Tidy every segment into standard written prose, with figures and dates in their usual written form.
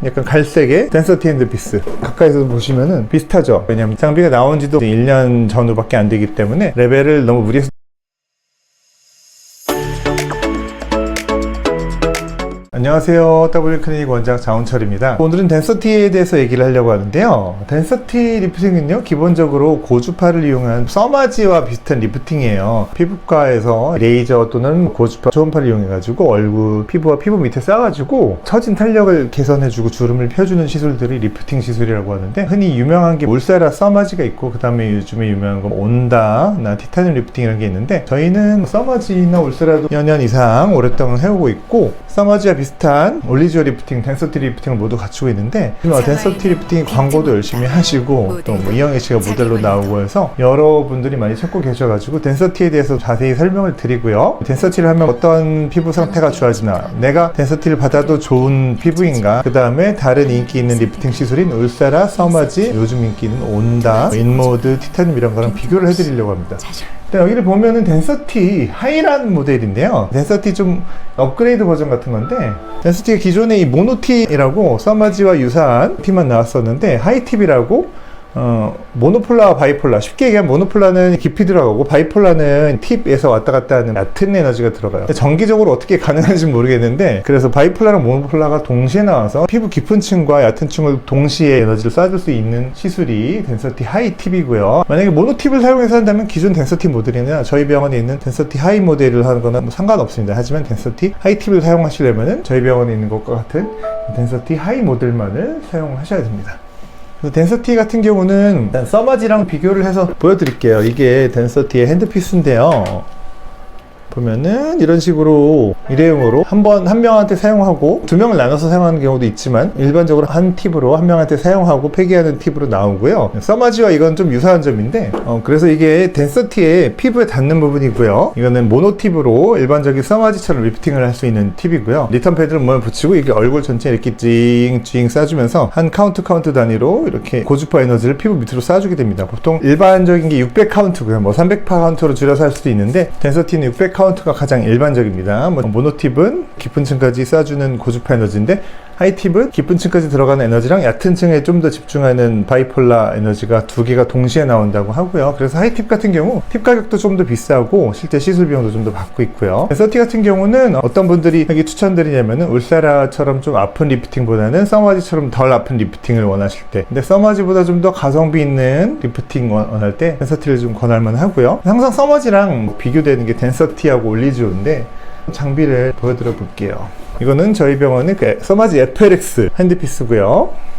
약간 갈색의 덴서티 핸드피스. 가까이서 보시면은 비슷하죠. 왜냐면 장비가 나온 지도 1년 전후밖에 안 되기 때문에 레벨을 너무 무리해서. 안녕하세요. W클리닉 원장 장훈철입니다. 오늘은 덴서티에 대해서 얘기를 하려고 하는데요. 덴서티 리프팅은요, 기본적으로 고주파를 이용한 써마지와 비슷한 리프팅이에요. 피부과에서 레이저 또는 고주파 초음파를 이용해가지고 얼굴, 피부와 피부 밑에 쌓아가지고 처진 탄력을 개선해주고 주름을 펴주는 시술들이 리프팅 시술이라고 하는데, 흔히 유명한 게 울세라 써마지가 있고, 그 다음에 요즘에 유명한 건 온다나 티타늄 리프팅 이런 게 있는데, 저희는 써마지나 울세라도 몇 년 이상 오랫동안 해오고 있고, 써마지와 비슷한 올리지오 리프팅, 덴서티 리프팅을 모두 갖추고 있는데, 덴서티 리프팅 광고도 열심히 하시고 또 뭐 이영애 씨가 모델로 나오고 해서 여러분들이 많이 찾고 계셔가지고 덴서티에 대해서 자세히 설명을 드리고요. 덴서티를 하면 어떤 피부 상태가 좋아지나, 내가 덴서티를 받아도 좋은 피부인가, 그 다음에 다른 인기 있는 리프팅 시술인 울세라, 써마지, 요즘 인기 있는 온다, 인모드, 티타늄 이런 거랑 비교를 해드리려고 합니다. 여기를 보면은 덴서티 하이란 모델인데요. 덴서티 좀 업그레이드 버전 같은 건데, 덴서티가 기존에 이 모노팁이라고 써마지와 유사한 팁만 나왔었는데, 하이팁이라고 모노폴라와 바이폴라, 쉽게 얘기하면 모노폴라는 깊이 들어가고 바이폴라는 팁에서 왔다 갔다 하는 얕은 에너지가 들어가요. 정기적으로 어떻게 가능한지 모르겠는데, 그래서 바이폴라랑 모노폴라가 동시에 나와서 피부 깊은 층과 얕은 층을 동시에 에너지를 쏴줄 수 있는 시술이 덴서티 하이 팁이고요. 만약에 모노팁을 사용해서 한다면 기존 덴서티 모델이나 저희 병원에 있는 덴서티 하이 모델을 하는 거나 뭐 상관없습니다. 하지만 덴서티 하이 팁을 사용하시려면 저희 병원에 있는 것과 같은 덴서티 하이 모델만을 사용하셔야 됩니다. 덴서티 같은 경우는 일단 써마지랑 비교를 해서 보여드릴게요. 이게 덴서티의 핸드피스인데요. 보면은 이런 식으로 일회용으로 한 명한테 사용하고 두 명을 나눠서 사용하는 경우도 있지만, 일반적으로 한 팁으로 한 명한테 사용하고 폐기하는 팁으로 나오고요. 써마지와 이건 좀 유사한 점인데, 그래서 이게 덴서티의 피부에 닿는 부분이고요. 이거는 모노팁으로 일반적인 써마지처럼 리프팅을 할 수 있는 팁이고요. 리턴 패드를 몸에 붙이고 이게 얼굴 전체에 이렇게 찡찡 쏴주면서 한 카운트 단위로 이렇게 고주파 에너지를 피부 밑으로 쏴주게 됩니다. 보통 일반적인 게 600 카운트고요. 뭐 300 카운트로 줄여서 할 수도 있는데, 덴서티는 600 카운트가 가장 일반적입니다. 모노팁은 깊은 층까지 쏴주는 고주파 에너지인데, 하이팁은 깊은 층까지 들어가는 에너지랑 얕은 층에 좀 더 집중하는 바이폴라 에너지가 두 개가 동시에 나온다고 하고요. 그래서 하이팁 같은 경우 팁 가격도 좀 더 비싸고 실제 시술 비용도 좀 더 받고 있고요. 덴서티 같은 경우는 어떤 분들이 여기 추천드리냐면은 울세라처럼 좀 아픈 리프팅보다는 써마지처럼 덜 아픈 리프팅을 원하실 때, 근데 써마지보다 좀 더 가성비 있는 리프팅 원할 때 덴서티를 좀 권할만 하고요. 항상 써마지랑 비교되는 게 덴서티하고 올리지오인데, 장비를 보여드려 볼게요. 이거는 저희 병원의 써마지 FLX 핸드피스고요.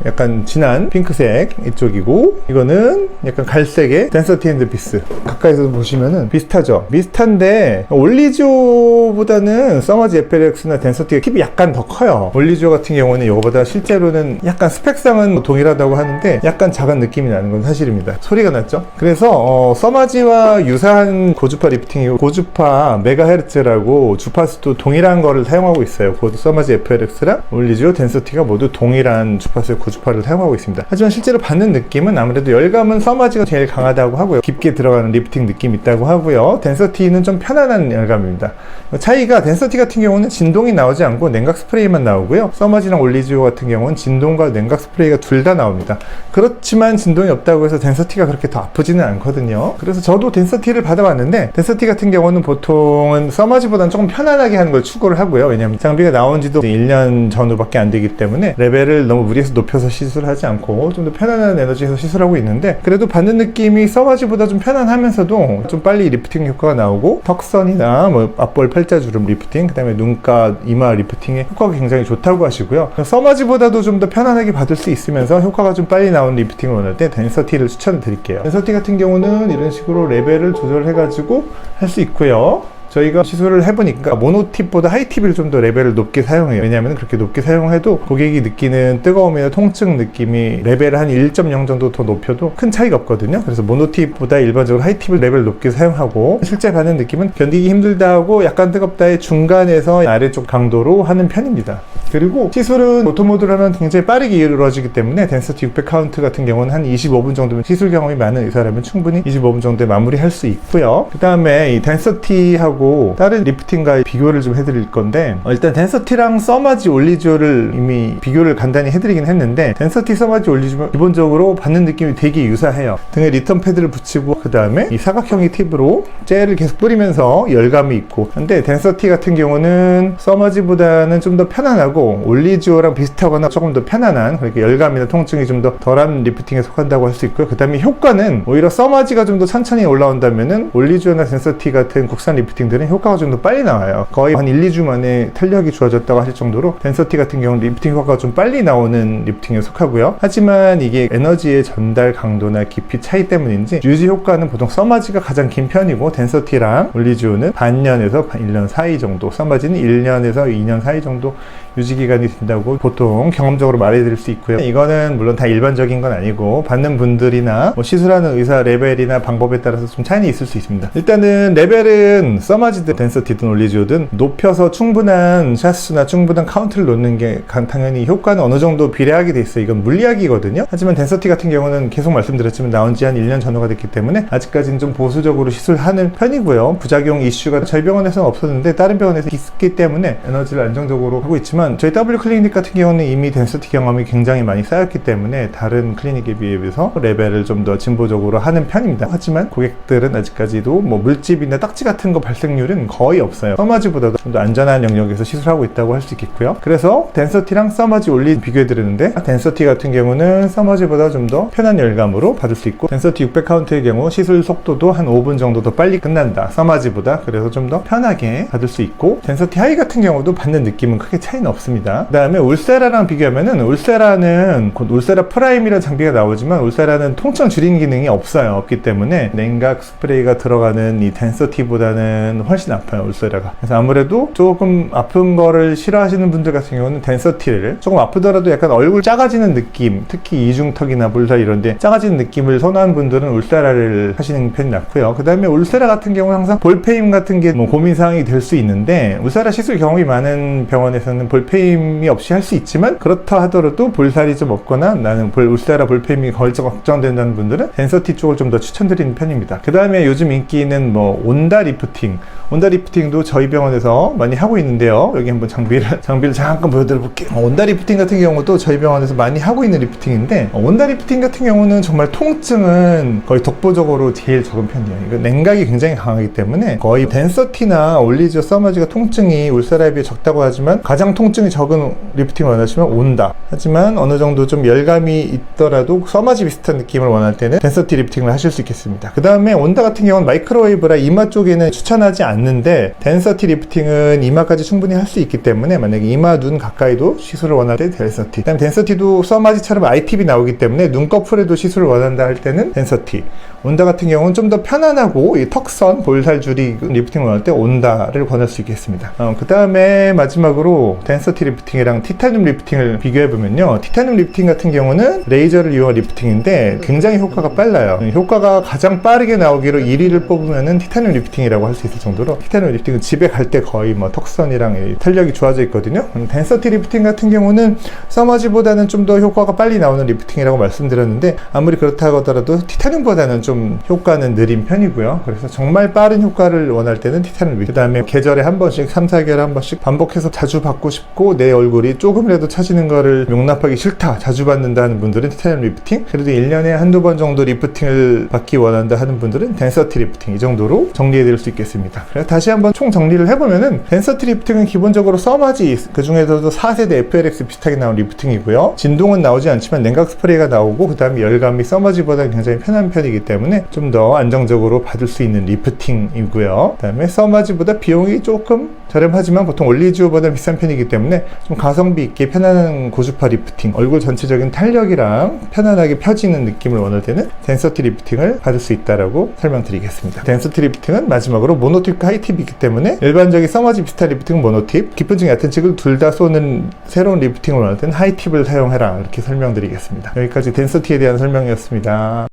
약간 진한 핑크색 이쪽이고, 이거는 약간 갈색의 덴서티 핸드피스. 가까이서 보시면은 비슷하죠. 비슷한데 올리지오보다는 써마지 FLX나 덴서티가 팁이 약간 더 커요. 올리지오 같은 경우는 이거보다 실제로는 약간 스펙상은 동일하다고 하는데 약간 작은 느낌이 나는 건 사실입니다. 소리가 났죠. 그래서 써마지와 유사한 고주파 리프팅이고, 고주파 메가헤르츠라고 주파수도 동일한 거를 사용하고 있어요. 그것도 써마지 FLX랑 올리지오, 덴서티가 모두 동일한 주파수의 고주파를 사용하고 있습니다. 하지만 실제로 받는 느낌은 아무래도 열감은 써마지가 제일 강하다고 하고요. 깊게 들어가는 리프팅 느낌이 있다고 하고요. 덴서티는 좀 편안한 열감입니다. 차이가, 덴서티 같은 경우는 진동이 나오지 않고 냉각 스프레이만 나오고요. 써마지랑 올리지오 같은 경우는 진동과 냉각 스프레이가 둘 다 나옵니다. 그렇지만 진동이 없다고 해서 덴서티가 그렇게 더 아프지는 않거든요. 그래서 저도 덴서티를 받아봤는데, 덴서티 같은 경우는 보통은 써마지보다는 조금 편안하게 하는 걸 추구를 하고요. 왜냐하면 장비가 나온 지도 1년 전후밖에 안 되기 때문에 레벨을 너무 무리해서 높여서 시술하지 않고 좀 더 편안한 에너지에서 시술하고 있는데, 그래도 받는 느낌이 써마지보다 좀 편안하면서도 좀 빨리 리프팅 효과가 나오고, 턱선이나 뭐 앞볼 팔자주름 리프팅, 그 다음에 눈가, 이마 리프팅의 효과가 굉장히 좋다고 하시고요. 써마지보다도 좀 더 편안하게 받을 수 있으면서 효과가 좀 빨리 나오는 리프팅을 원할 때 덴서티를 추천드릴게요. 덴서티 같은 경우는 이런 식으로 레벨을 조절해가지고 할 수 있고요. 저희가 시술을 해보니까 모노팁보다 하이팁을 좀 더 레벨을 높게 사용해요. 왜냐하면 그렇게 높게 사용해도 고객이 느끼는 뜨거움이나 통증 느낌이 레벨을 한 1.0 정도 더 높여도 큰 차이가 없거든요. 그래서 모노팁보다 일반적으로 하이팁을 레벨 높게 사용하고, 실제 받는 느낌은 견디기 힘들다 하고 약간 뜨겁다의 중간에서 아래쪽 강도로 하는 편입니다. 그리고 시술은 오토모드라면 굉장히 빠르게 이루어지기 때문에 덴서티 600 카운트 같은 경우는 한 25분 정도면 시술 경험이 많은 의사라면 충분히 25분 정도에 마무리할 수 있고요. 그 다음에 이 덴서티하고 다른 리프팅과의 비교를 좀 해드릴 건데, 일단 덴서티랑 서마지 올리지오를 이미 비교를 간단히 해드리긴 했는데, 덴서티 서마지 올리지오 기본적으로 받는 느낌이 되게 유사해요. 등에 리턴 패드를 붙이고 그 다음에 이 사각형의 팁으로 젤을 계속 뿌리면서 열감이 있고, 근데 덴서티 같은 경우는 서마지보다는 좀 더 편안하고 올리지오랑 비슷하거나 조금 더 편안한, 그렇게 열감이나 통증이 좀 더 덜한 리프팅에 속한다고 할 수 있고요. 그 다음에 효과는 오히려 서마지가 좀 더 천천히 올라온다면은 올리지오나 덴서티 같은 국산 리프팅들은 효과가 좀 더 빨리 나와요. 거의 한 1, 2주 만에 탄력이 좋아졌다고 하실 정도로 덴서티 같은 경우는 리프팅 효과가 좀 빨리 나오는 리프팅에 속하고요. 하지만 이게 에너지의 전달 강도나 깊이 차이 때문인지 유지 효과는 보통 서마지가 가장 긴 편이고, 덴서티랑 올리지오는 반년에서 1년 사이 정도, 서마지는 1년에서 2년 사이 정도 유지기간이 된다고 보통 경험적으로 말해드릴 수 있고요. 이거는 물론 다 일반적인 건 아니고 받는 분들이나 뭐 시술하는 의사 레벨이나 방법에 따라서 좀 차이는 있을 수 있습니다. 일단은 레벨은 서마지든 덴서티든 올리지오든 높여서 충분한 샷수나 충분한 카운트를 놓는 게 당연히 효과는 어느 정도 비례하게 돼 있어요. 이건 물리학이거든요. 하지만 덴서티 같은 경우는 계속 말씀드렸지만 나온 지 한 1년 전후가 됐기 때문에 아직까지는 좀 보수적으로 시술하는 편이고요. 부작용 이슈가 저희 병원에서는 없었는데 다른 병원에서 있기 때문에 에너지를 안정적으로 하고 있지만, 저희 W 클리닉 같은 경우는 이미 덴서티 경험이 굉장히 많이 쌓였기 때문에 다른 클리닉에 비해서 레벨을 좀 더 진보적으로 하는 편입니다. 하지만 고객들은 아직까지도 뭐 물집이나 딱지 같은 거 발생률은 거의 없어요. 서마지보다도 좀 더 안전한 영역에서 시술하고 있다고 할 수 있겠고요. 그래서 덴서티랑 서마지 올리 비교해 드리는데, 덴서티 같은 경우는 서마지보다 좀 더 편한 열감으로 받을 수 있고, 덴서티 600 카운트의 경우 시술 속도도 한 5분 정도 더 빨리 끝난다, 서마지보다. 그래서 좀 더 편하게 받을 수 있고, 덴서티 하이 같은 경우도 받는 느낌은 크게 차이는 없습니다. 그 다음에 울세라랑 비교하면은, 울세라는 곧 울세라 프라임이라는 장비가 나오지만 울세라는 통증 줄이는 기능이 없기 때문에 냉각 스프레이가 들어가는 이 덴서티보다는 훨씬 아파요, 울세라가. 그래서 아무래도 조금 아픈 거를 싫어하시는 분들 같은 경우는 덴서티를, 조금 아프더라도 약간 얼굴 작아지는 느낌, 특히 이중턱이나 볼살 이런데 작아지는 느낌을 선호하는 분들은 울세라를 하시는 편이 낫고요. 그 다음에 울세라 같은 경우는 항상 볼페임 같은 게 뭐 고민사항이 될 수 있는데, 울세라 시술 경험이 많은 병원에서는 볼페임이 없이 할 수 있지만, 그렇다 하더라도 볼살이 좀 없거나 나는 울세라 볼페임이 걱정된다는 분들은 덴서티 쪽을 좀 더 추천드리는 편입니다. 그 다음에 요즘 인기 있는 뭐 온다 리프팅, 온다 리프팅도 저희 병원에서 많이 하고 있는데요. 여기 한번 장비를 잠깐 보여드려 볼게요. 온다 리프팅 같은 경우도 저희 병원에서 많이 하고 있는 리프팅인데, 온다 리프팅 같은 경우는 정말 통증은 거의 독보적으로 제일 적은 편이에요. 이거 냉각이 굉장히 강하기 때문에 거의 덴서티나 올리지오, 서마지가 통증이 울세라에 비해 적다고 하지만 가장 통증이 적은 리프팅을 원하시면 온다. 하지만 어느 정도 좀 열감이 있더라도 서마지 비슷한 느낌을 원할 때는 덴서티 리프팅을 하실 수 있겠습니다. 그 다음에 온다 같은 경우는 마이크로웨이브라 이마 쪽에는 추천하지 않는데, 덴서티 리프팅은 이마까지 충분히 할 수 있기 때문에 만약에 이마, 눈 가까이도 시술을 원할 때 덴서티, 그 다음에 덴서티도 서마지처럼 ITB 나오기 때문에 눈꺼풀에도 시술을 원한다 할 때는 덴서티, 온다 같은 경우는 좀 더 편안하고 이 턱선, 볼살 줄이 리프팅을 원할 때 온다를 권할 수 있겠습니다. 그 다음에 마지막으로 덴서티 리프팅이랑 티타늄 리프팅을 비교해보면요, 티타늄 리프팅 같은 경우는 레이저를 이용한 리프팅인데 굉장히 효과가 빨라요. 효과가 가장 빠르게 나오기로 1위를 뽑으면은 티타늄 리프팅이라고 할 수 있을 정도로, 티타늄 리프팅은 집에 갈 때 거의 뭐 턱선이랑 탄력이 좋아져 있거든요. 덴서티 리프팅 같은 경우는 서마지보다는 좀 더 효과가 빨리 나오는 리프팅이라고 말씀드렸는데, 아무리 그렇다고 하더라도 티타늄보다는 좀 효과는 느린 편이고요. 그래서 정말 빠른 효과를 원할 때는 티타늄 리프팅, 그 다음에 계절에 한 번씩, 3, 4개월에 한 번씩 반복해서 자주 받고 싶고 내 얼굴이 조금이라도 처지는 거를 용납하기 싫다, 자주 받는다 하는 분들은 티타늄 리프팅, 그래도 1년에 한두 번 정도 리프팅을 받기 원한다 하는 분들은 덴서티 리프팅, 이 정도로 정리해 드릴 수 있겠습니다. 그래서 다시 한번 총 정리를 해보면은, 덴서티 리프팅은 기본적으로 서마지, 그 중에서도 4세대 FLX 비슷하게 나온 리프팅이고요. 진동은 나오지 않지만 냉각 스프레이가 나오고, 그 다음에 열감이 서마지보다 굉장히 편한 편이기 때문에 좀 더 안정적으로 받을 수 있는 리프팅이고요. 그 다음에 서마지보다 비용이 조금 저렴하지만 보통 올리지오보다 비싼 편이기 때문에 좀 가성비 있게 편안한 고주파 리프팅, 얼굴 전체적인 탄력이랑 편안하게 펴지는 느낌을 원할 때는 덴서티 리프팅을 받을 수 있다라고 설명드리겠습니다. 덴서티 리프팅은 마지막으로 모노팁과 하이팁이기 때문에, 일반적인 서마지 비슷한 리프팅은 모노팁, 깊은 층, 얕은 층을 둘 다 쏘는 새로운 리프팅을 원할 때는 하이팁을 사용해라, 이렇게 설명드리겠습니다. 여기까지 덴서티에 대한 설명이었습니다.